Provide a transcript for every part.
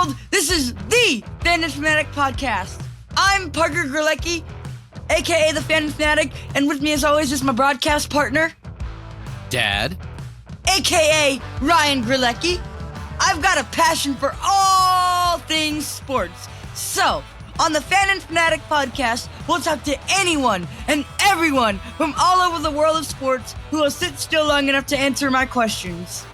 world. This is the Fan and Fanatic Podcast. I'm Parker Grelecki, aka the Fan and Fanatic, and with me as always is my broadcast partner, Dad, aka Ryan Grelecki. I've got a passion for all things sports. So, on the Fan and Fanatic Podcast, we'll talk to anyone and everyone from all over the world of sports who will sit still long enough to answer my questions.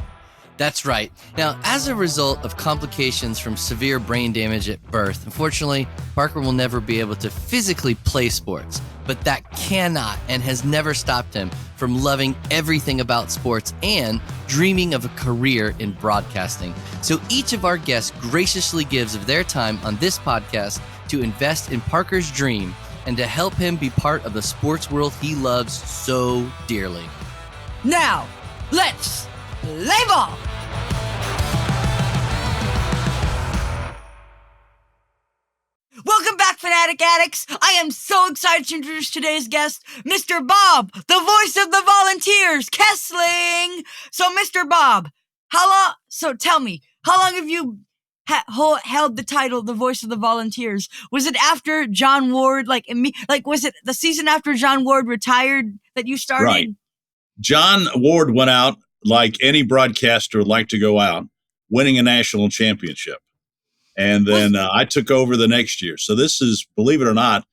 that's right. Now, as a result of complications from severe brain damage at birth, unfortunately, Parker will never be able to physically play sports, but that cannot and has never stopped him from loving everything about sports and dreaming of a career in broadcasting. So each of our guests graciously gives of their time on this podcast to invest in Parker's dream and to help him be part of the sports world he loves so dearly. Now, let's play ball! Welcome back, Fanatic Addicts. I am so excited to introduce today's guest, Mr. Bob, the voice of the Volunteers, Kesling. So, Mr. Bob, tell me, how long have you held the title, the voice of the Volunteers? Was it after John Ward, was it the season after John Ward retired that you started? Right. John Ward went out like any broadcaster would like to go out, winning a national championship. And then I took over the next year. So this is, believe it or not,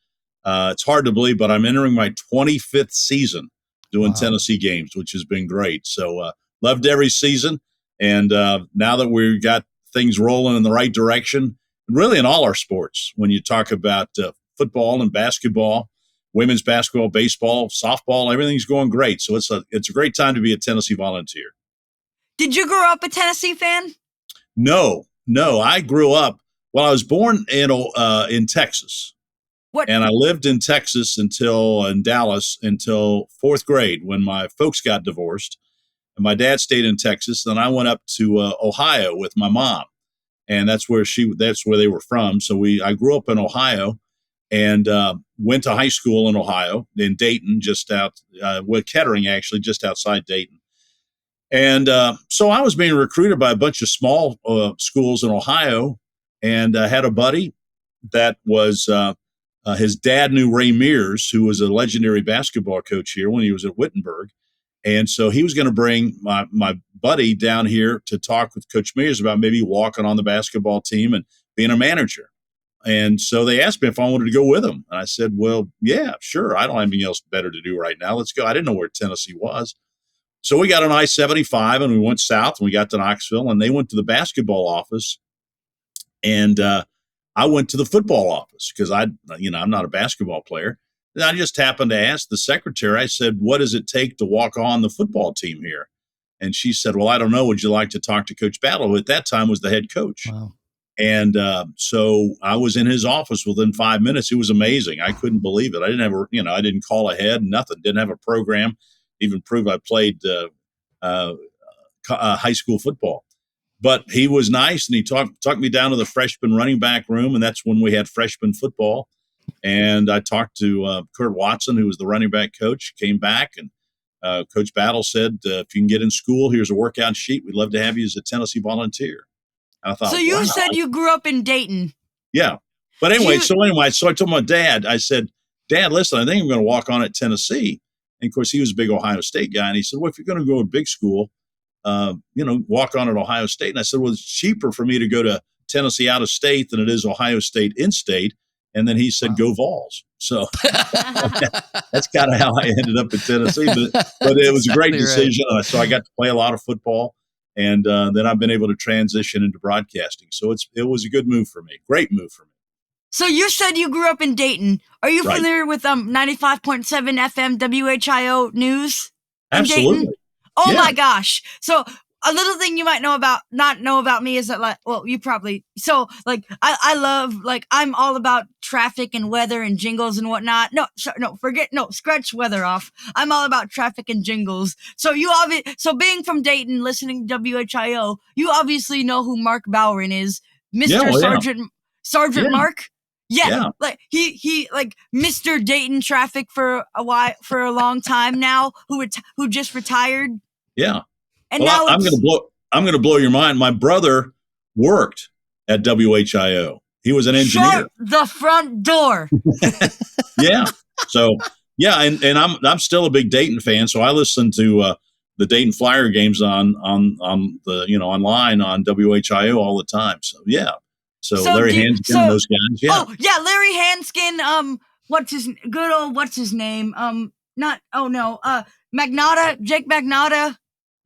it's hard to believe, but I'm entering my 25th season doing Tennessee games, which has been great. So loved every season. And now that we've got things rolling in the right direction, really in all our sports, when you talk about football and basketball, women's basketball, baseball, softball, everything's going great. So it's a great time to be a Tennessee Volunteer. Did you grow up a Tennessee fan? No, I grew up. Well, I was born in Texas. What? And I lived in Texas in Dallas until fourth grade when my folks got divorced. And my dad stayed in Texas. Then I went up to Ohio with my mom, and that's where they were from. So I grew up in Ohio and went to high school in Ohio, in Dayton, Kettering, actually, just outside Dayton. And so I was being recruited by a bunch of small schools in Ohio, and I had a buddy that was his dad knew Ray Mears, who was a legendary basketball coach here when he was at Wittenberg. And so he was going to bring my buddy down here to talk with Coach Mears about maybe walking on the basketball team and being a manager. And so they asked me if I wanted to go with them. And I said, well, yeah, sure. I don't have anything else better to do right now. Let's go. I didn't know where Tennessee was. So we got on I-75 and we went south and we got to Knoxville, and they went to the basketball office. And I went to the football office because I'm not a basketball player. And I just happened to ask the secretary, I said, what does it take to walk on the football team here? And she said, well, I don't know. Would you like to talk to Coach Battle, who at that time was the head coach? Wow. And so I was in his office within 5 minutes. It was amazing. I couldn't believe it. I didn't call ahead, nothing, didn't have a program, even prove I played high school football. But he was nice, and he talked me down to the freshman running back room, and that's when we had freshman football. And I talked to Kurt Watson, who was the running back coach, came back, and Coach Battle said, if you can get in school, here's a workout sheet. We'd love to have you as a Tennessee Volunteer. And I thought, so you said you grew up in Dayton. Yeah. But anyway, so I told my dad, I said, Dad, listen, I think I'm going to walk on at Tennessee. And of course, he was a big Ohio State guy. And he said, well, if you're going to go to big school, walk on at Ohio State. And I said, well, it's cheaper for me to go to Tennessee out of state than it is Ohio State in state. And then he said, go Vols. So that's kind of how I ended up in Tennessee. But it was a great decision. Right. So I got to play a lot of football. And then I've been able to transition into broadcasting. So it was a good move for me. Great move for me. So you said you grew up in Dayton. Are you familiar with 95.7 FM WHIO News? Absolutely. Dayton? Oh, yeah. My gosh. So a little thing you might not know about me is that, you probably, I love, I'm all about traffic and weather and jingles and whatnot. Scratch weather off. I'm all about traffic and jingles. So being from Dayton, listening to WHIO, you obviously know who Mark Bowron is. Sergeant Mark. Yeah. He Mr. Dayton traffic for a long time now, who just retired. Yeah. And now I'm going to blow your mind. My brother worked at WHIO. He was an engineer. Shut the front door. Yeah. So yeah, and I'm still a big Dayton fan, so I listen to the Dayton Flyer games on the online on WHIO all the time. So yeah. So Larry Hanskin and those guys. Yeah. Oh yeah, Larry Hanskin. What's his name? Magnotta, Jake Magnotta.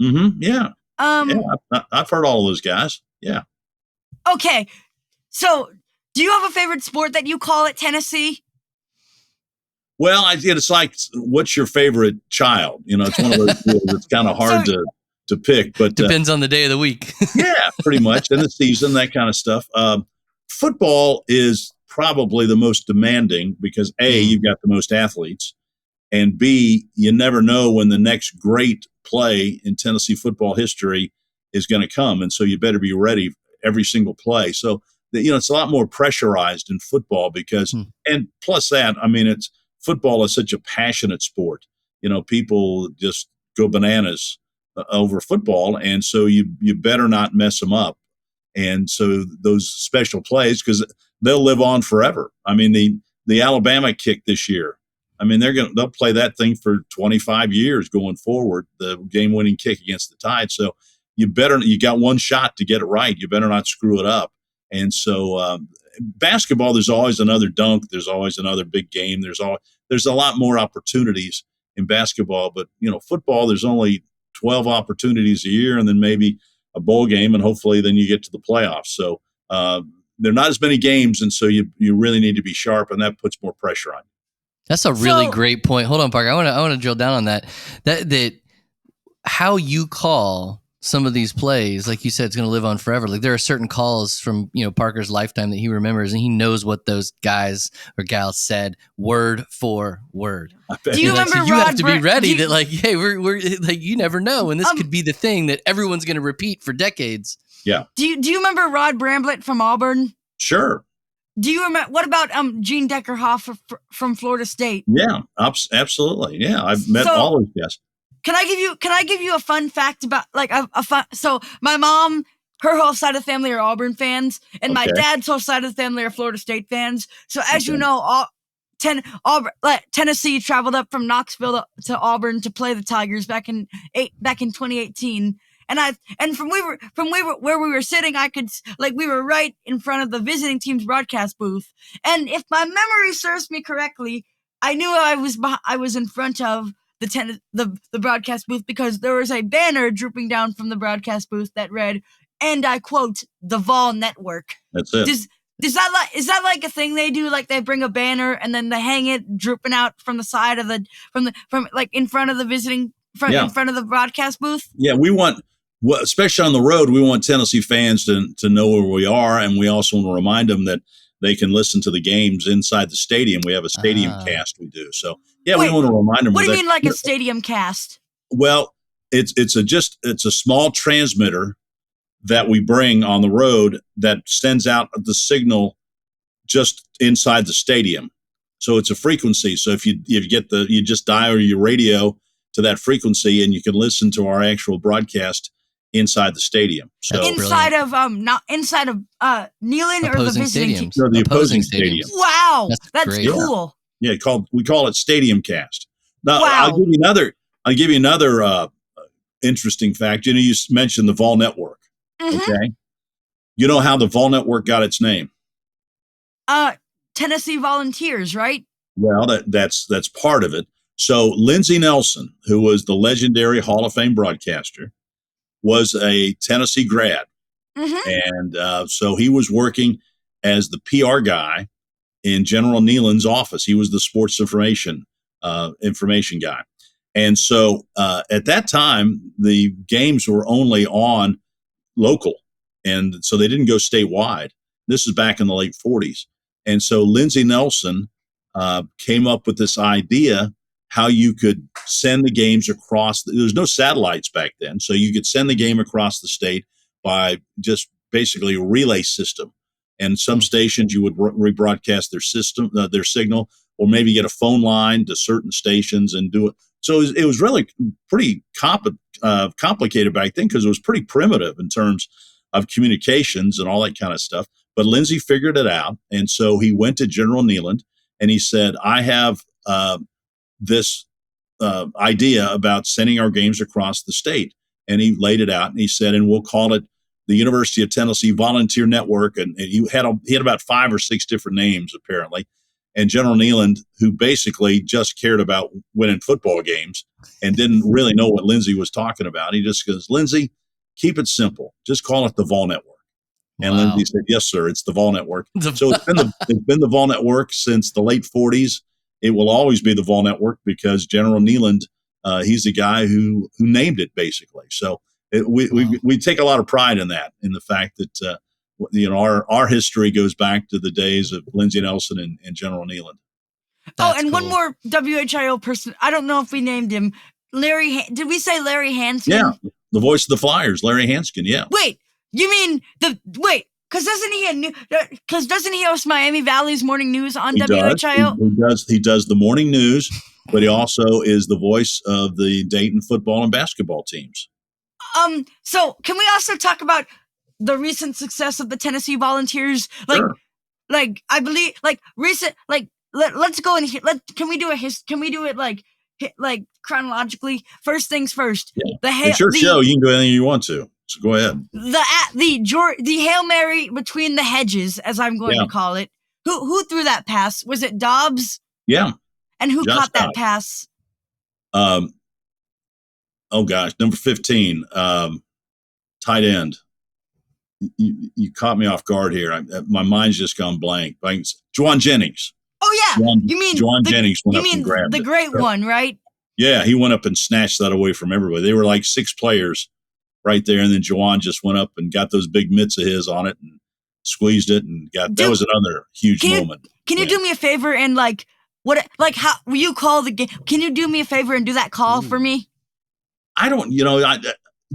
Mm-hmm. Yeah. I've heard all of those guys. Yeah. Okay. So, do you have a favorite sport that you call at Tennessee? Well, it's like, what's your favorite child? It's one of those deals that's kind of hard to pick, but depends on the day of the week. Yeah, pretty much, and the season, that kind of stuff. Football is probably the most demanding because A, you've got the most athletes, and B, you never know when the next great play in Tennessee football history is going to come, and so you better be ready every single play. So it's a lot more pressurized in football because, and plus that, football is such a passionate sport. People just go bananas over football, and so you better not mess them up. And so those special plays, because they'll live on forever. The Alabama kick this year, they'll play that thing for 25 years going forward, the game-winning kick against the Tide. So you got one shot to get it right. You better not screw it up. And so basketball, there's always another dunk. There's always another big game. There's a lot more opportunities in basketball, but football, there's only 12 opportunities a year, and then maybe a bowl game, and hopefully then you get to the playoffs. So there are not as many games, and so you really need to be sharp, and that puts more pressure on you. That's a really great point. Hold on, Parker. I want to drill down on that. That how you call some of these plays, like you said, it's going to live on forever. Like there are certain calls from Parker's lifetime that he remembers, and he knows what those guys or gals said word for word. Do you remember? So you have to be ready that hey, we're like, you never know, and this could be the thing that everyone's going to repeat for decades. Yeah. Do you remember Rod Bramblett from Auburn? Sure. Do you remember? What about Gene Deckerhoff from Florida State? Yeah, absolutely. Yeah, I've met all those guys. Can I give you a fun fact about a fun? So my mom, her whole side of the family are Auburn fans, and my dad's whole side of the family are Florida State fans. So as you know, Tennessee traveled up from Knoxville to Auburn to play the Tigers back in 2018. And from where we were sitting, we were right in front of the visiting team's broadcast booth. And if my memory serves me correctly, I knew I was in front of the broadcast booth because there was a banner drooping down from the broadcast booth that read, and I quote, "The Vol Network." That's it. Is that like a thing they do? Like they bring a banner and then they hang it drooping out from the side of from in front of the visiting in front of the broadcast booth? Yeah, we want, especially on the road, we want Tennessee fans to know where we are, and we also want to remind them that they can listen to the games inside the stadium. We have a stadium cast we do. So yeah, we want to remind them. What do you mean, like a stadium cast? Well, it's a small transmitter that we bring on the road that sends out the signal just inside the stadium. So it's a frequency. So if you just dial your radio to that frequency, and you can listen to our actual broadcast inside the stadium. So inside of Neyland or the visiting team? No, the opposing stadium. Wow, that's cool. Yeah, we call it Stadium Cast. Now, wow. I'll give you another interesting fact. You mentioned the Vol Network. Mm-hmm. Okay, you know how the Vol Network got its name? Tennessee Volunteers, right? Well, that's part of it. So Lindsey Nelson, who was the legendary Hall of Fame broadcaster, was a Tennessee grad. Mm-hmm. And so he was working as the PR guy in General Neyland's office. He was the sports information guy. And so at that time, the games were only on local. And so they didn't go statewide. This is back in the late 40s. And so Lindsey Nelson came up with this idea how you could send the games across. There was no satellites back then. So you could send the game across the state by just basically a relay system. And some stations you would rebroadcast their signal, or maybe get a phone line to certain stations and do it. So it was really pretty complicated back then because it was pretty primitive in terms of communications and all that kind of stuff. But Lindsey figured it out. And so he went to General Neyland and he said, I have this idea about sending our games across the state. And he laid it out and he said, and we'll call it the University of Tennessee Volunteer Network. And he had about 5 or 6 different names, apparently. And General Neyland, who basically just cared about winning football games and didn't really know what Lindsey was talking about, he just goes, Lindsey, keep it simple. Just call it the Vol Network. And Wow. Lindsey said, yes, sir, it's the Vol Network. So it's been the Vol Network since the late 40s. It will always be the Vol Network because General Neyland, he's the guy who named it, basically. So we take a lot of pride in that, in the fact that our history goes back to the days of Lindsey Nelson and General Neyland. And one more WHIO person. I don't know if we named him. Did we say Larry Hanskin? Yeah, the voice of the Flyers, Larry Hanskin. Yeah. Wait, you mean Because doesn't he host Miami Valley's morning news on WHIO? He does the morning news, but he also is the voice of the Dayton football and basketball teams. So can we also talk about the recent success of the Tennessee Volunteers? Sure. I believe, let's go in here. Can we do it chronologically? First things first. Yeah. It's your show. You can do anything you want to. So go ahead. The Hail Mary between the hedges, as I'm going to call it. Who threw that pass? Was it Dobbs? Yeah. And who caught that pass? Oh gosh, number 15, tight end. You caught me off guard here. My mind's just gone blank. Juwan Jennings. Oh yeah, Juwan Jennings went up and grabbed the great one, right? Yeah, he went up and snatched that away from everybody. They were like 6 players right there, and then Juwan just went up and got those big mitts of his on it and squeezed it and got. That was another huge moment. Can you do me a favor and how will you call the game? Can you do me a favor and do that call for me? I don't,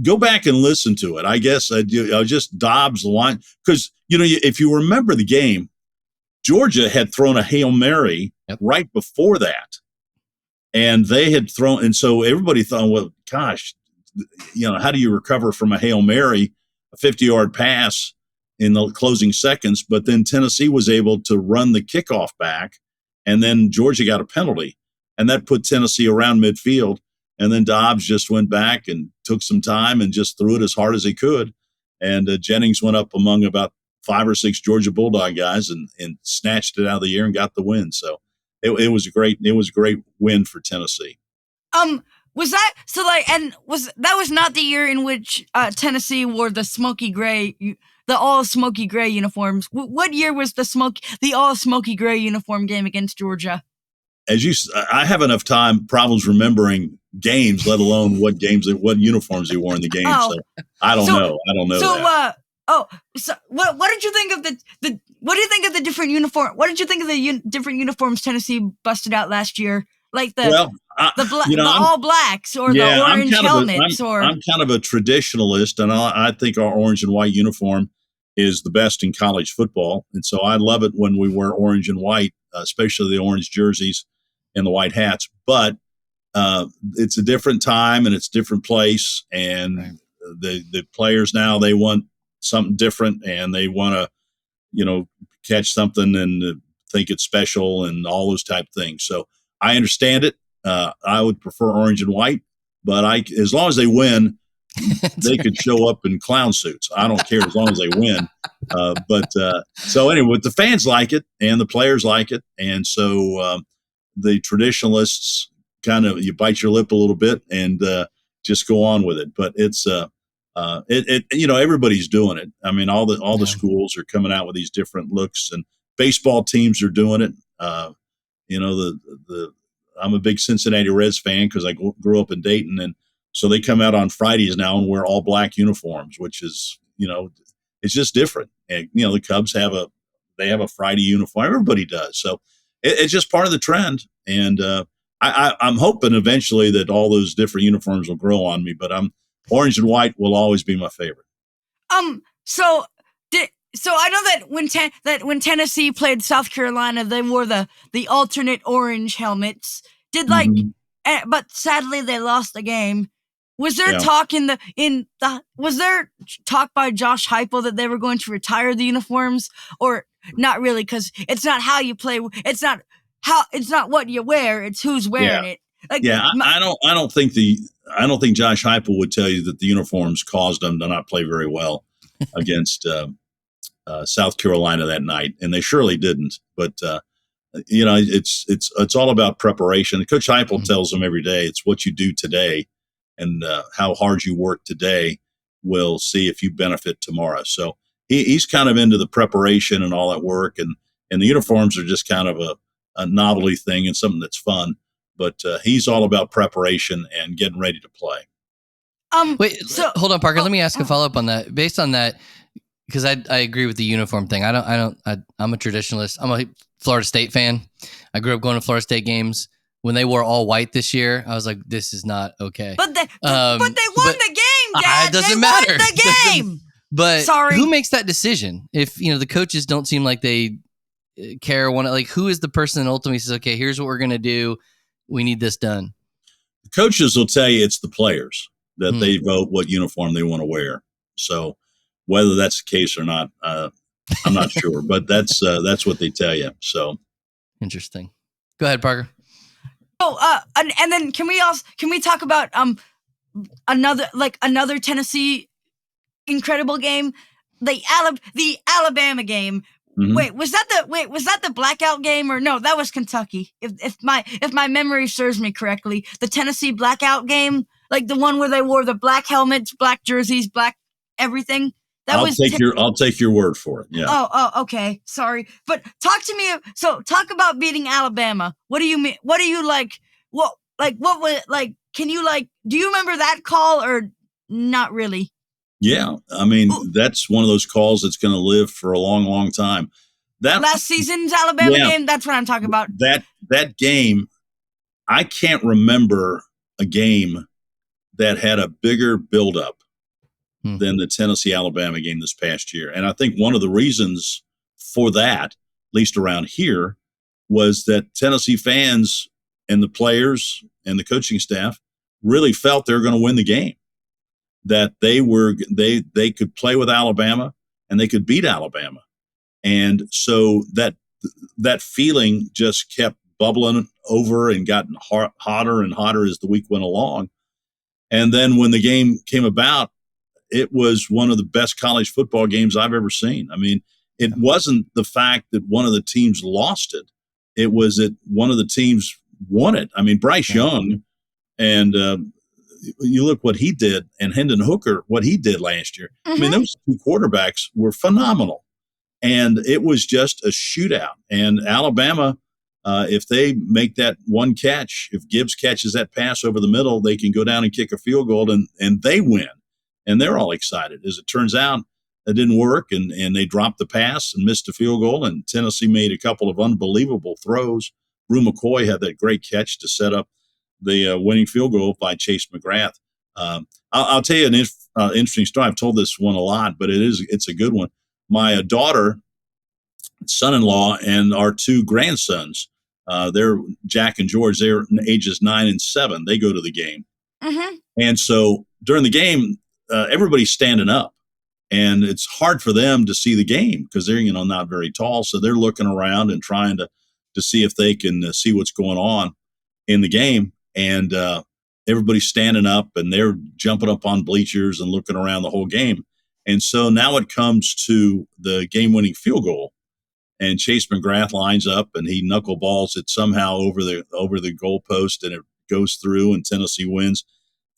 go back and listen to it. I guess I just Dobbs the line because if you remember the game, Georgia had thrown a Hail Mary right before that, and they had thrown, and so everybody thought, well, gosh, how do you recover from a Hail Mary, a 50-yard pass in the closing seconds? But then Tennessee was able to run the kickoff back, and then Georgia got a penalty, and that put Tennessee around midfield. And then Dobbs just went back and took some time and just threw it as hard as he could. And Jennings went up among about 5 or 6 Georgia Bulldog guys and snatched it out of the air and got the win. So it was a great win for Tennessee. Was not the year in which Tennessee wore the all smoky gray uniforms? What year was the all smoky gray uniform game against Georgia? I have enough problems remembering games, let alone what uniforms he wore in the game. So I don't know. I don't know. So what did you think of what do you think of the different uniform? What did you think of the different uniforms Tennessee busted out last year? Like the all blacks or the orange helmets? I'm kind of a traditionalist, and I think our orange and white uniform is the best in college football. And so I love it when we wear orange and white, especially the orange jerseys and the white hats. But it's a different time and it's a different place. And the players now, they want something different and they want to, catch something and think it's special and all those type of things. So I understand it. I would prefer orange and white, but as long as they win, they could show up in clown suits. I don't care as long as they win. So anyway, the fans like it and the players like it. And so the traditionalists you bite your lip a little bit and just go on with it. But it's everybody's doing it. I mean, all the schools are coming out with these different looks, and baseball teams are doing it. I'm a big Cincinnati Reds fan because I grew up in Dayton, and so they come out on Fridays now and wear all black uniforms, which is, it's just different. And, the Cubs have a Friday uniform. Everybody does. So it's just part of the trend. And I'm hoping eventually that all those different uniforms will grow on me, but orange and white will always be my favorite. So I know that when Tennessee played South Carolina, they wore the alternate orange helmets. But sadly they lost the game. Was there Yeah. talk was there talk by Josh Heupel that they were going to retire the uniforms, or not really? Because it's not how you play. It's not what you wear. It's who's wearing it. Like, Yeah, I don't think Josh Heupel would tell you that the uniforms caused them to not play very well against South Carolina that night, and they surely didn't. But it's all about preparation. Coach Heupel tells them every day, it's what you do today and how hard you work today will see if you benefit tomorrow. So he's kind of into the preparation and all that work, and the uniforms are just kind of a novelty thing and something that's fun. But he's all about preparation and getting ready to play. Hold on, Parker. Let me ask a follow up on that. Based on that, because I agree with the uniform thing. I'm a traditionalist. I'm a Florida State fan. I grew up going to Florida State games. When they wore all white this year, I was like, this is not okay. But they won the game, Dad. It doesn't matter. Won the game. But sorry, who makes that decision? If the coaches don't seem like they care, who is the person that ultimately says, okay, here's what we're gonna do. We need this done. The coaches will tell you it's the players that they vote what uniform they want to wear. So whether that's the case or not, I'm not sure, but that's what they tell you. So interesting. Go ahead, Parker. Oh, and then can we talk about another Tennessee incredible game, the Alabama game. Mm-hmm. Was that the blackout game, or no? That was Kentucky. If my memory serves me correctly, the Tennessee blackout game, like the one where they wore the black helmets, black jerseys, black everything. I'll take your word for it. Yeah. Oh, okay. Sorry, but talk to me. So talk about beating Alabama. What do you mean? What do you like? What was like? Can you do you remember that call or not really? Yeah, I mean, that's one of those calls that's going to live for a long, long time. That last season's Alabama game, that's what I'm talking about. That game, I can't remember a game that had a bigger buildup than the Tennessee-Alabama game this past year. And I think one of the reasons for that, at least around here, was that Tennessee fans and the players and the coaching staff really felt they were going to win the game. That they could play with Alabama and they could beat Alabama. And so that feeling just kept bubbling over and gotten hotter and hotter as the week went along. And then when the game came about, it was one of the best college football games I've ever seen. I mean, it wasn't the fact that one of the teams lost it. It was that one of the teams won it. I mean, Bryce Young and you look what he did, and Hendon Hooker, what he did last year. Mm-hmm. I mean, those two quarterbacks were phenomenal. And it was just a shootout. And Alabama, if they make that one catch, if Gibbs catches that pass over the middle, they can go down and kick a field goal and they win. And they're all excited. As it turns out, it didn't work, and they dropped the pass and missed a field goal, and Tennessee made a couple of unbelievable throws. Rue McCoy had that great catch to set up the winning field goal by Chase McGrath. I'll tell you an interesting story. I've told this one a lot, but it's a good one. My daughter, son-in-law, and our two grandsons, they're Jack and George. They're ages 9 and 7. They go to the game. Mm-hmm. And so during the game, everybody's standing up, and it's hard for them to see the game because they're not very tall. So they're looking around and trying to see if they can see what's going on in the game. And everybody's standing up, and they're jumping up on bleachers and looking around the whole game. And so now it comes to the game-winning field goal, and Chase McGrath lines up, and he knuckleballs it somehow over the goalpost, and it goes through, and Tennessee wins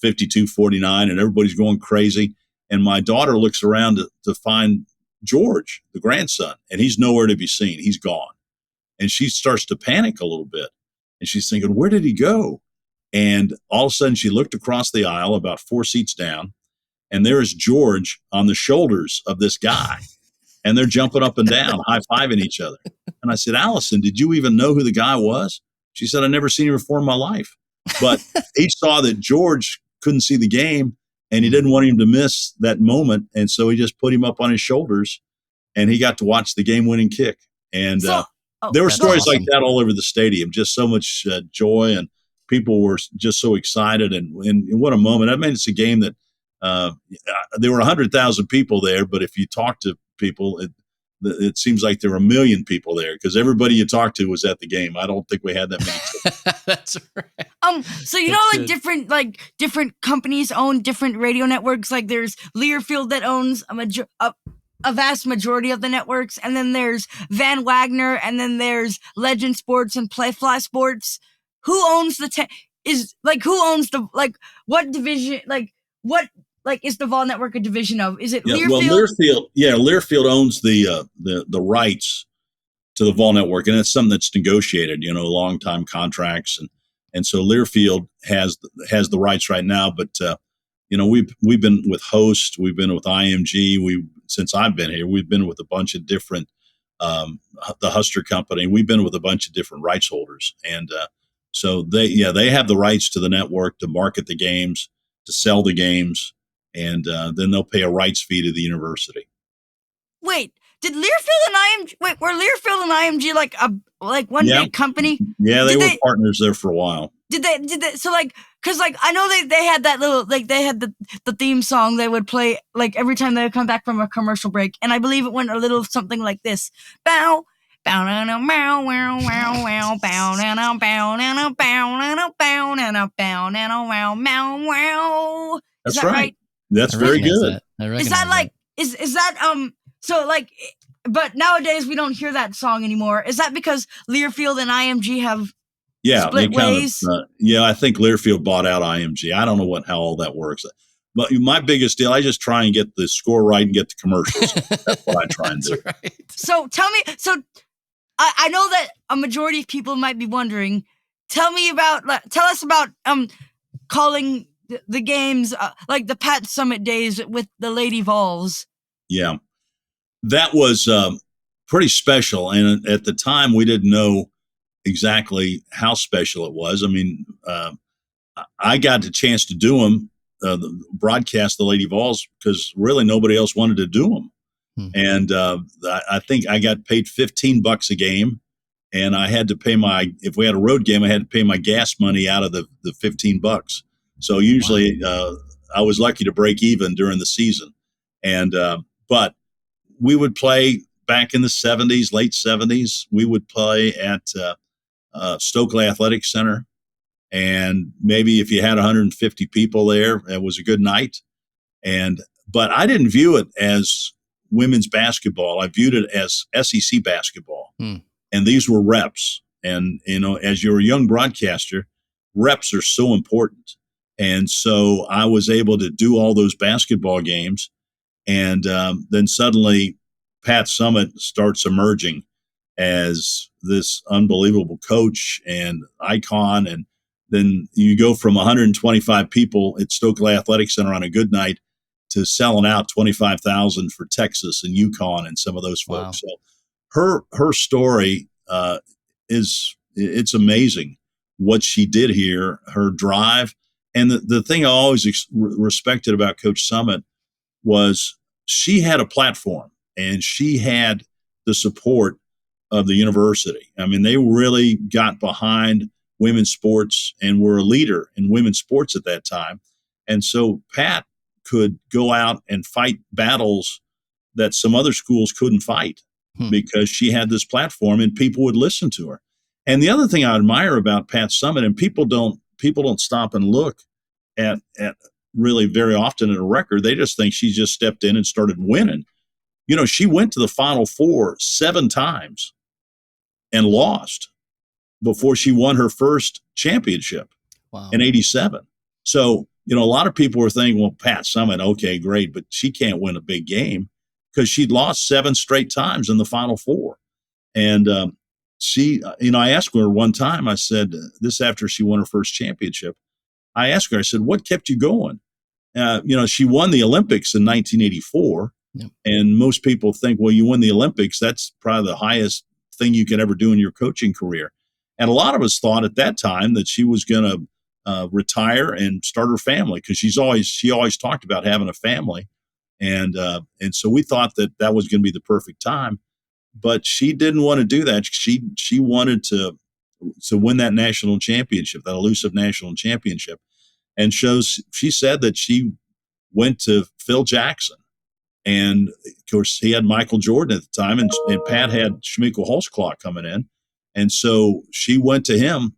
52-49, and everybody's going crazy. And my daughter looks around to find George, the grandson, and he's nowhere to be seen. He's gone. And she starts to panic a little bit, and she's thinking, where did he go? And all of a sudden, she looked across the aisle about 4 seats down, and there is George on the shoulders of this guy. And they're jumping up and down, high-fiving each other. And I said, Allison, did you even know who the guy was? She said, I've never seen him before in my life. But he saw that George couldn't see the game, and he didn't want him to miss that moment. And so he just put him up on his shoulders, and he got to watch the game-winning kick. And there were stories like that all over the stadium, just so much joy and people were just so excited, and what a moment. I mean, it's a game that there were 100,000 people there, but if you talk to people, it seems like there were 1 million people there because everybody you talked to was at the game. I don't think we had that many. That's right. So you know, different companies own different radio networks. Like there's Learfield that owns a vast majority of the networks, and then there's Van Wagner, and then there's Legend Sports and Playfly Sports. Who owns who owns what division? Is the Vol Network a division of? Is it Learfield? Learfield owns the rights to the Vol Network, and it's something that's negotiated, long time contracts, and so Learfield has the rights right now. But we've been with Host, we've been with IMG, since I've been here, we've been with a bunch of different the Huster Company, we've been with a bunch of different rights holders, and so they have the rights to the network to market the games, to sell the games, and then they'll pay a rights fee to the university. Wait, did Learfield and were Learfield and IMG like one big company? Yeah, they were partners there for a while. Did they so because I know they had that little they had the theme song they would play every time they would come back from a commercial break, and I believe it went a little something like this: bow bow bow wow wow wow bow bow bow bow bow bow bow wow wow. That's right. That's very good. Is that is that so but nowadays we don't hear that song anymore. Is that because Learfield and IMG have split ways? I think Learfield bought out IMG. I don't know how all that works. But my biggest deal, I just try and get the score right and get the commercials. That's what I try and do. Right. So tell me, I know that a majority of people might be wondering, tell us about calling the games like the Pat Summit days with the Lady Vols. Yeah. That was pretty special. And at the time, we didn't know exactly how special it was. I mean, I got the chance to do them, broadcast the Lady Vols, because really nobody else wanted to do them. And I think I got paid $15 a game, and I had to pay if we had a road game, I had to pay my gas money out of the $15. So usually I was lucky to break even during the season. And but we would play back in the 70s, late 70s. We would play at Stokely Athletic Center. And maybe if you had 150 people there, it was a good night. But I didn't view it as women's basketball. I viewed it as SEC basketball. And these were reps. And, as you're a young broadcaster, reps are so important. And so I was able to do all those basketball games. And then suddenly Pat Summit starts emerging as this unbelievable coach and icon. And then you go from 125 people at Stokely Athletic Center on a good night to selling out 25,000 for Texas and UConn and some of those folks. Wow. So her story it's amazing what she did here, her drive. And the thing I always respected about Coach Summit was she had a platform and she had the support of the university. I mean, they really got behind women's sports and were a leader in women's sports at that time. And so Pat could go out and fight battles that some other schools couldn't fight because she had this platform and people would listen to her. And the other thing I admire about Pat Summit, and people don't stop and look at really very often at a record, they just think she just stepped in and started winning. She went to the Final Four 7 times and lost before she won her first championship in 87. So, a lot of people were thinking, well, Pat Summit, okay, great, but she can't win a big game because she'd lost 7 straight times in the Final Four. And she, I asked her one time, I said, this after she won her first championship, I asked her, I said, what kept you going? She won the Olympics in 1984. Yep. And most people think, well, you win the Olympics, that's probably the highest thing you can ever do in your coaching career. And a lot of us thought at that time that she was going to retire and start her family because she always talked about having a family. And so we thought that was going to be the perfect time. But she didn't want to do that. She wanted to to win that national championship, that elusive national championship. And she said that she went to Phil Jackson. And of course, he had Michael Jordan at the time, and Pat had Shemiko Holtzclaw coming in. And so she went to him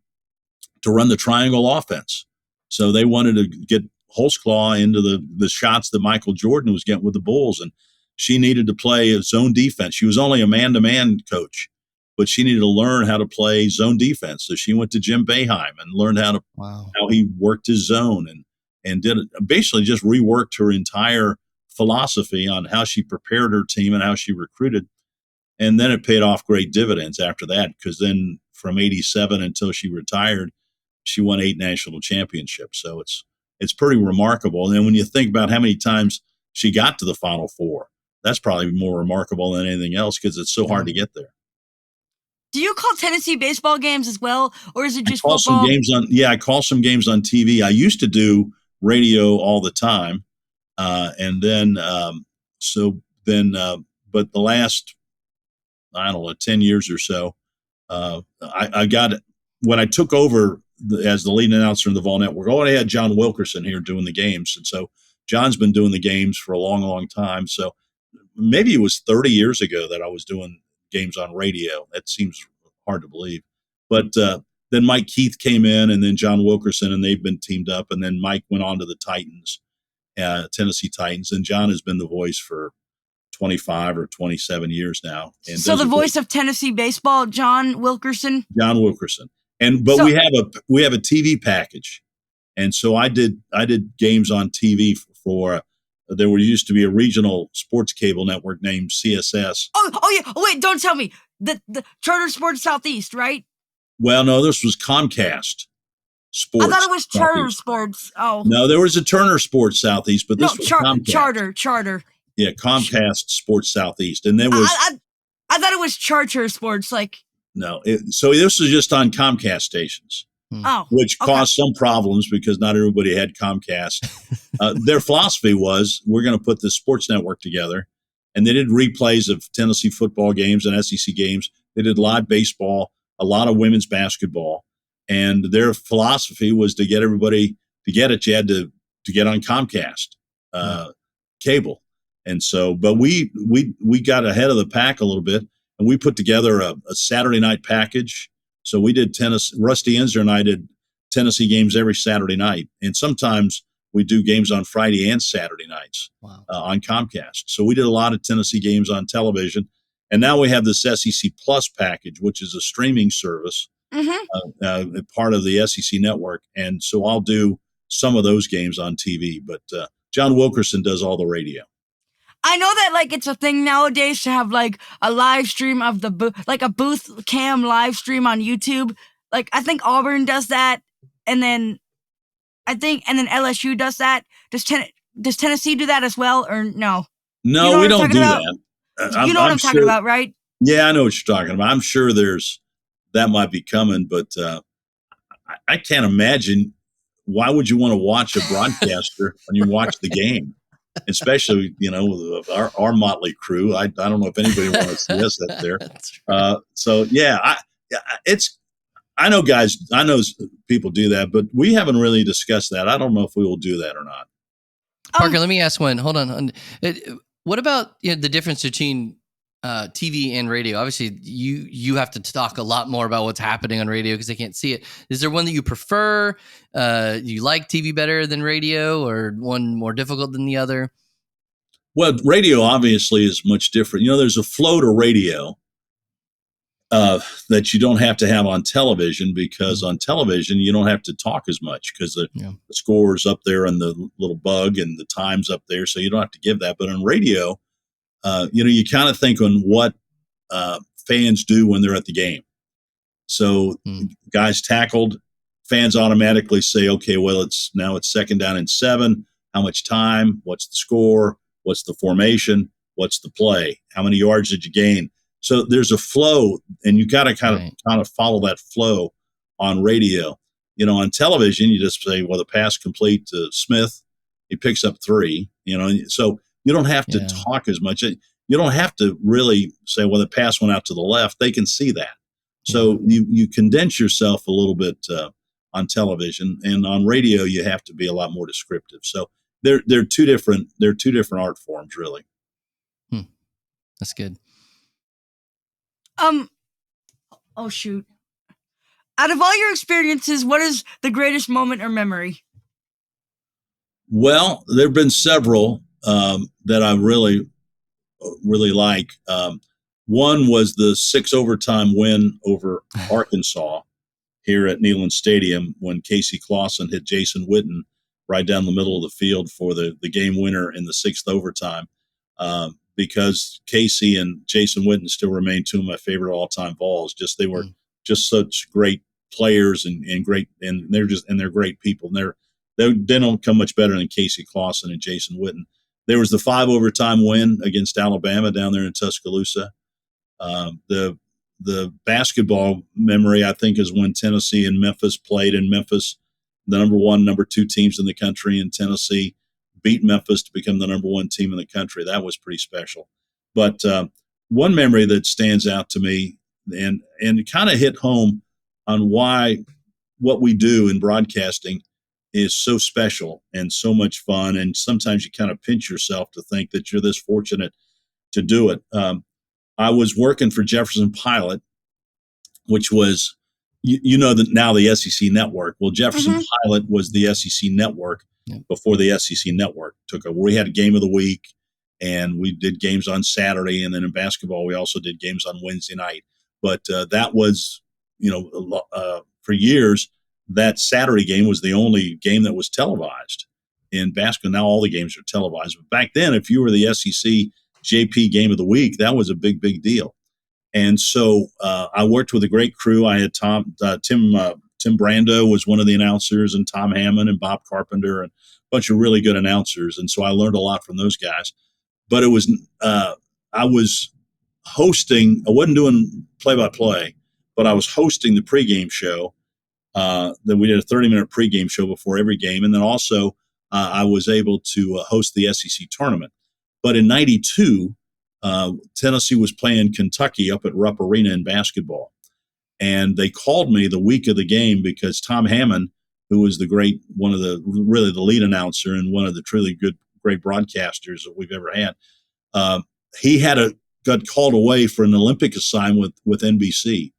to run the triangle offense. So they wanted to get Holtzclaw into the shots that Michael Jordan was getting with the Bulls. And she needed to play a zone defense. She was only a man-to-man coach, but she needed to learn how to play zone defense. So she went to Jim Boeheim and learned how he worked his zone and did it, basically just reworked her entire philosophy on how she prepared her team and how she recruited. And then it paid off great dividends after that, because then from 87 until she retired, she won 8 national championships. So it's pretty remarkable. And then when you think about how many times she got to the Final Four, that's probably more remarkable than anything else, because it's so hard to get there. Do you call Tennessee baseball games as well, or is it just football? I call some games on TV. I used to do radio all the time. And then, but the last, I don't know, 10 years or so, I got it when I took over as the lead announcer in the Vol Network. I had John Wilkerson here doing the games. And so John's been doing the games for a long, long time. So maybe it was 30 years ago that I was doing games on radio. That seems hard to believe. But then Mike Keith came in, and then John Wilkerson, and they've been teamed up. And then Mike went on to the Titans. Tennessee Titans, and John has been the voice for 25 or 27 years now. And so the voice of Tennessee baseball, John Wilkerson. But we have a TV package, and so I did games on TV for. There used to be a regional sports cable network named CSS. Oh yeah. Oh, wait, don't tell me the Charter Sports Southeast, right? Well, no, this was Comcast Sports. I thought it was Charter Southeast. Sports. Oh no, there was a Turner Sports Southeast, but this was Comcast. Charter. Yeah, Comcast Sports Southeast, and there was. I thought it was Charter Sports, like. No, so this was just on Comcast stations. Which caused some problems because not everybody had Comcast. Their philosophy was, we're going to put this sports network together, and they did replays of Tennessee football games and SEC games. They did live baseball, a lot of women's basketball. And their philosophy was to get everybody to get it. You had to get on Comcast cable. And so, but we got ahead of the pack a little bit, and we put together a Saturday night package. So we did Rusty Enzer and I did Tennessee games every Saturday night. And sometimes we do games on Friday and Saturday nights on Comcast. So we did a lot of Tennessee games on television. And now we have this SEC Plus package, which is a streaming service. Part of the SEC network. And so I'll do some of those games on TV, but John Wilkerson does all the radio. I know that like it's a thing nowadays to have like a live stream of like a booth cam live stream on YouTube. Like I think Auburn does that, and then LSU does that. Does Tennessee do that as well, or no? No, you know we don't do that. You know what I'm talking about, right? Yeah, I know what you're talking about. I'm sure that might be coming, but I can't imagine. Why would you want to watch a broadcaster when you watch the game? Especially, our motley crew. I don't know if anybody wants to see us up there. So yeah, I know guys, I know people do that, but we haven't really discussed that. I don't know if we will do that or not. Parker, let me ask one. Hold on. What about the difference between TV and radio? Obviously, you have to talk a lot more about what's happening on radio because they can't see it. Is there one that you prefer? You like TV better than radio, or one more difficult than the other? Well, radio obviously is much different. There's a flow to radio that you don't have to have on television, because on television you don't have to talk as much because the score's up there and the little bug and the time's up there, so you don't have to give that. But on radio, you kind of think on what fans do when they're at the game. So guys tackled, fans automatically say, okay, well, it's 2nd down and 7. How much time? What's the score? What's the formation? What's the play? How many yards did you gain? So there's a flow, and you got to kind of follow that flow on radio. On television, you just say, well, the pass complete to Smith, he picks up 3, so you don't have to talk as much. You don't have to really say, well, the pass went out to the left. They can see that. So you condense yourself a little bit on television, and on radio you have to be a lot more descriptive. So they're two different art forms, really. That's good. Oh shoot. Out of all your experiences, what is the greatest moment or memory? Well, there have been several that I really like. One was the 6 overtime win over Arkansas here at Neyland Stadium when Casey Clausen hit Jason Witten right down the middle of the field for the game winner in the 6th overtime. Because Casey and Jason Witten still remain two of my favorite all-time Vols. They were just such great players and they're great people. And they don't come much better than Casey Clausen and Jason Witten. There was the 5 overtime win against Alabama down there in Tuscaloosa. The basketball memory, I think, is when Tennessee and Memphis played in Memphis. The number 1, number 2 teams in the country, in Tennessee beat Memphis to become the number 1 team in the country. That was pretty special. But one memory that stands out to me and kind of hit home on why what we do in broadcasting is so special and so much fun. And sometimes you kind of pinch yourself to think that you're this fortunate to do it. I was working for Jefferson Pilot, which was, now the SEC network. Well, Jefferson Pilot was the SEC network before the SEC network took over. We had a game of the week, and we did games on Saturday. And then in basketball, we also did games on Wednesday night. But that was, for years, that Saturday game was the only game that was televised in basketball. Now all the games are televised. But back then, if you were the SEC JP game of the week, that was a big, big deal. And so I worked with a great crew. I had Tim Brando was one of the announcers, and Tom Hammond and Bob Carpenter, and a bunch of really good announcers. And so I learned a lot from those guys. But it was I was hosting. I wasn't doing play-by-play, but I was hosting the pregame show. Then we did a 30-minute pregame show before every game, and then also I was able to host the SEC tournament. But in '92, Tennessee was playing Kentucky up at Rupp Arena in basketball. And they called me the week of the game because Tom Hammond, who was the lead announcer and one of the truly great broadcasters that we've ever had, he got called away for an Olympic assignment with NBC.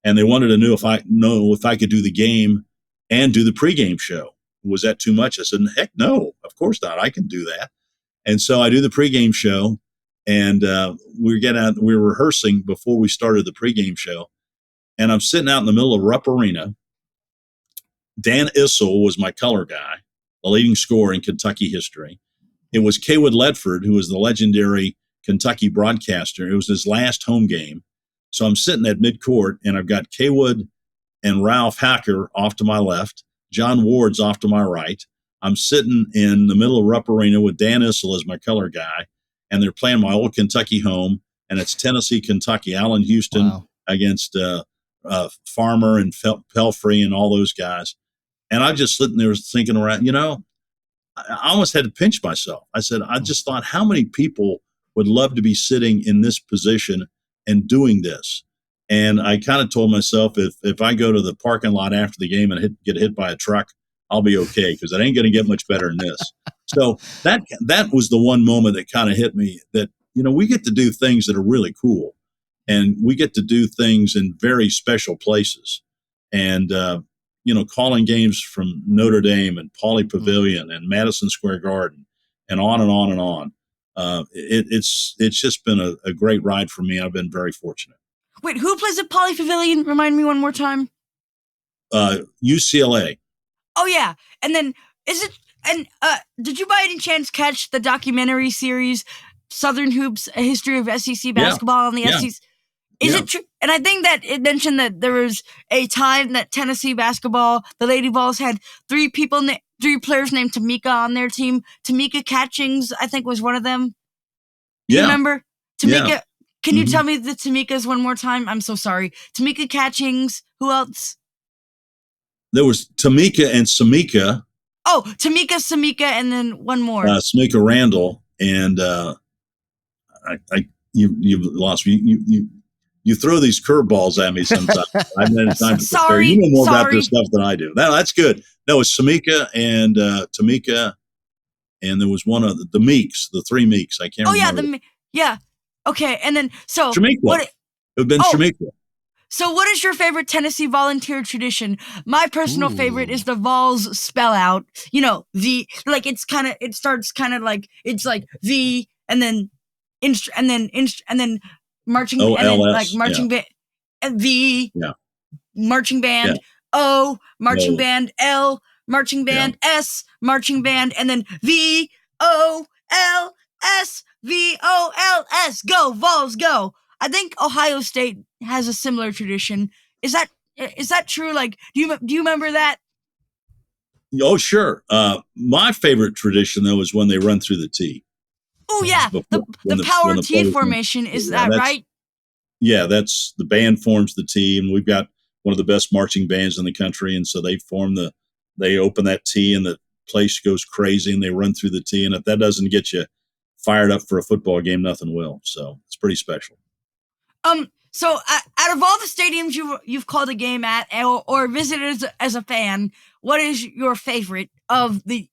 And they wanted to know if I could do the game and do the pregame show. Was that too much? I said, heck no, of course not. I can do that. And so I do the pregame show, and we were rehearsing before we started the pregame show. And I'm sitting out in the middle of Rupp Arena. Dan Issel was my color guy, the leading scorer in Kentucky history. It was Kaywood Ledford, who was the legendary Kentucky broadcaster. It was his last home game. So I'm sitting at midcourt, and I've got Kaywood and Ralph Hacker off to my left. John Ward's off to my right. I'm sitting in the middle of Rupp Arena with Dan Issel as my color guy, and they're playing my old Kentucky home, and it's Tennessee, Kentucky, Allen Houston against Farmer and Pelfrey and all those guys. And I'm just sitting there thinking around, I almost had to pinch myself. I said, I just thought, how many people would love to be sitting in this position and doing this? And I kind of told myself, if I go to the parking lot after the game and get hit by a truck, I'll be okay, because it ain't going to get much better than this. So that was the one moment that kind of hit me, that, we get to do things that are really cool, and we get to do things in very special places. And, calling games from Notre Dame and Pauley Pavilion and Madison Square Garden and on and on and on. It's just been a great ride for me. I've been very fortunate. Wait, who plays at Pauley Pavilion? Remind me one more time. UCLA. Oh yeah. And then did you by any chance catch the documentary series Southern Hoops, A History of SEC Basketball on the SEC? Is it true? And I think that it mentioned that there was a time that Tennessee basketball, the Lady Vols, had three players named Tamika on their team. Tamika Catchings, I think, was one of them. Do you remember? Tamika. Yeah. Can you tell me the Tamikas one more time? I'm so sorry. Tamika Catchings. Who else? There was Tamika and Samika. Oh, Tamika, Samika, and then one more. Samika Randall, and you've lost me. you throw these curveballs at me sometimes. I've had time to prepare. You know more about this stuff than I do. That's good. No, it's Samika and Tamika, and there was one of the Meeks, the three Meeks. I can't remember. Yeah. Okay, and then Shamika. What? It would have been Shamika. So what is your favorite Tennessee volunteer tradition? My personal favorite is the Vols spell out. You know, it starts kind of like, it's like the, and then marching, O-L-S, and then like marching band, V, marching band, O, marching band, L, marching band, S, marching band, and then V, O, L, S, V, O, L, S. Go, Vols, go. I think Ohio State has a similar tradition. Is that true? Like, do you remember that? Oh, sure. My favorite tradition though is when they run through the T. Oh yeah, the power T formation. Is that right? Yeah, that's the band forms the T, and we've got one of the best marching bands in the country, and so they open that T, and the place goes crazy, and they run through the T, and if that doesn't get you fired up for a football game, nothing will. So it's pretty special. So out of all the stadiums you've called a game at or visited as a fan, what is your favorite of the?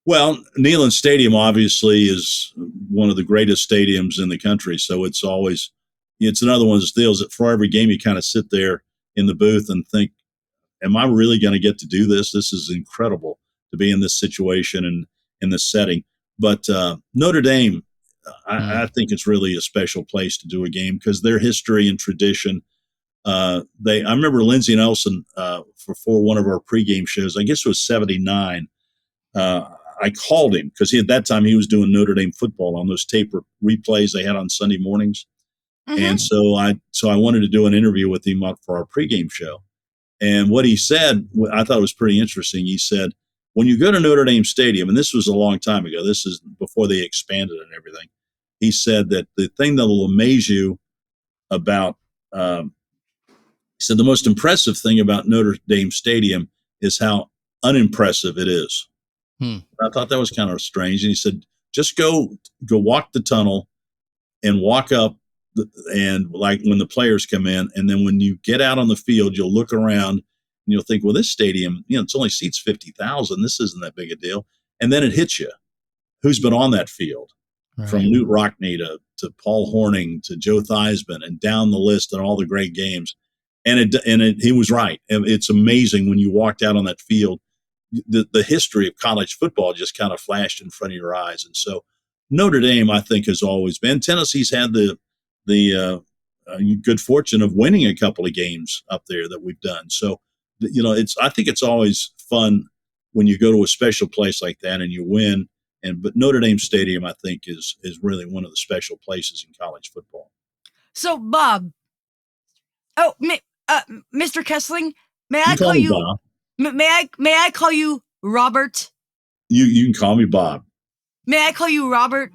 Well, Neyland Stadium obviously is one of the greatest stadiums in the country. So it's another one of those deals that for every game you kind of sit there in the booth and think, am I really going to get to do this? This is incredible to be in this situation and in this setting. But Notre Dame, I think it's really a special place to do a game because their history and tradition. I remember Lindsey Nelson for one of our pregame shows. I guess it was '79. I called him because at that time he was doing Notre Dame football on those tape replays they had on Sunday mornings, and so I wanted to do an interview with him for our pregame show. And what he said, I thought was pretty interesting. He said, when you go to Notre Dame Stadium, and this was a long time ago, this is before they expanded and everything, he said that the thing that will amaze you about, he said the most impressive thing about Notre Dame Stadium is how unimpressive it is. I thought that was kind of strange. And he said, just go walk the tunnel and walk up and like when the players come in. And then when you get out on the field, you'll look around and you'll think, well, this stadium, it's only seats 50,000. This isn't that big a deal. And then it hits you. Who's been on that field? Right. From Newt Rockne to Paul Hornung to Joe Theismann and down the list and all the great games. And he was right. It's amazing when you walked out on that field. The history of college football just kind of flashed in front of your eyes. And so Notre Dame, I think, has always been. Tennessee's had the good fortune of winning a couple of games up there that we've done. So, I think it's always fun when you go to a special place like that and you win. But Notre Dame Stadium, I think, is really one of the special places in college football. So, Bob, Mr. Kesling, may I call you Bob? May I call you Robert? You can call me Bob. May I call you Robert?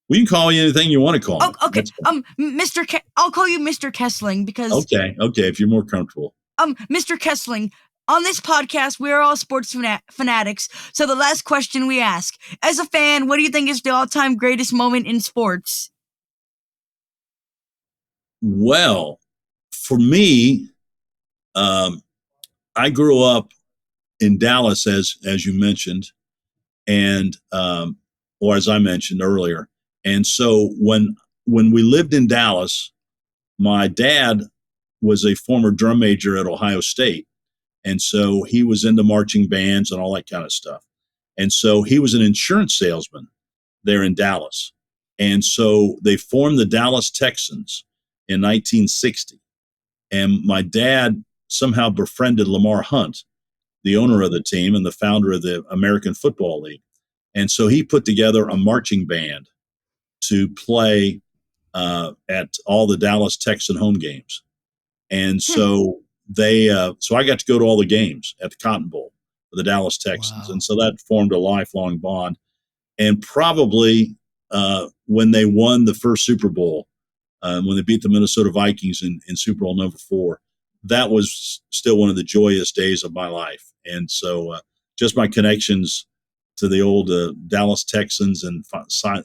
We can call you anything you want to call me. Okay. I'll call you Mr. Kesling because. Okay. If you're more comfortable. Mr. Kesling, on this podcast, we are all sports fanatics. So the last question we ask, as a fan, what do you think is the all-time greatest moment in sports? Well, for me, I grew up in Dallas, as you mentioned, and or as I mentioned earlier. And so when we lived in Dallas, my dad was a former drum major at Ohio State, and so he was into marching bands and all that kind of stuff. And so he was an insurance salesman there in Dallas. And so they formed the Dallas Texans in 1960. And my dad somehow befriended Lamar Hunt, the owner of the team and the founder of the American Football League. And so he put together a marching band to play at all the Dallas Texan home games. And so so I got to go to all the games at the Cotton Bowl for the Dallas Texans. Wow. And so that formed a lifelong bond. And probably when they won the first Super Bowl, when they beat the Minnesota Vikings in Super Bowl number 4, that was still one of the joyous days of my life. And so just my connections to the old Dallas Texans and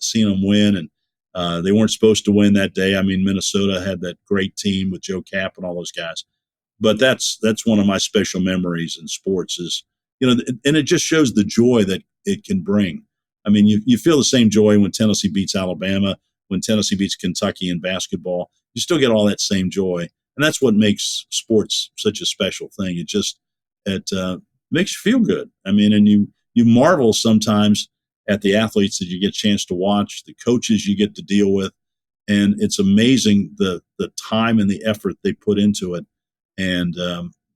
seeing them win and They weren't supposed to win that day. I mean, Minnesota had that great team with Joe Kapp and all those guys. But that's one of my special memories in sports is, and it just shows the joy that it can bring. I mean, you feel the same joy when Tennessee beats Alabama, when Tennessee beats Kentucky in basketball. You still get all that same joy. And that's what makes sports such a special thing. It makes you feel good. I mean, and you marvel sometimes at the athletes that you get a chance to watch, the coaches you get to deal with. And it's amazing the time and the effort they put into it, and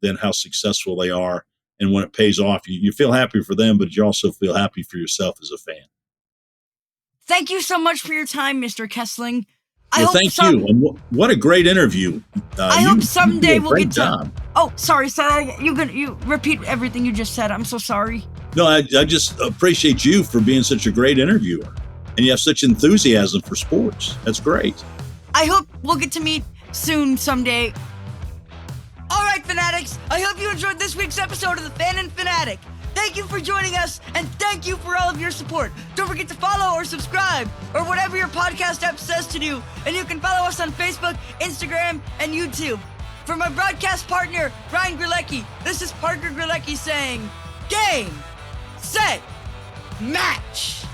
then how successful they are. And when it pays off, you feel happy for them, but you also feel happy for yourself as a fan. Thank you so much for your time, Mr. Kesling. Thank you. And what a great interview. I hope someday we'll get job. Oh, sorry. You repeat everything you just said. I'm so sorry. No, I just appreciate you for being such a great interviewer. And you have such enthusiasm for sports. That's great. I hope we'll get to meet soon someday. All right, Fanatics. I hope you enjoyed this week's episode of The Fan and Fanatic. Thank you for joining us, and thank you for all of your support. Don't forget to follow or subscribe, or whatever your podcast app says to do. And you can follow us on Facebook, Instagram, and YouTube. For my broadcast partner, Ryan Grelecki, this is Parker Grelecki saying, Game, Set, Match!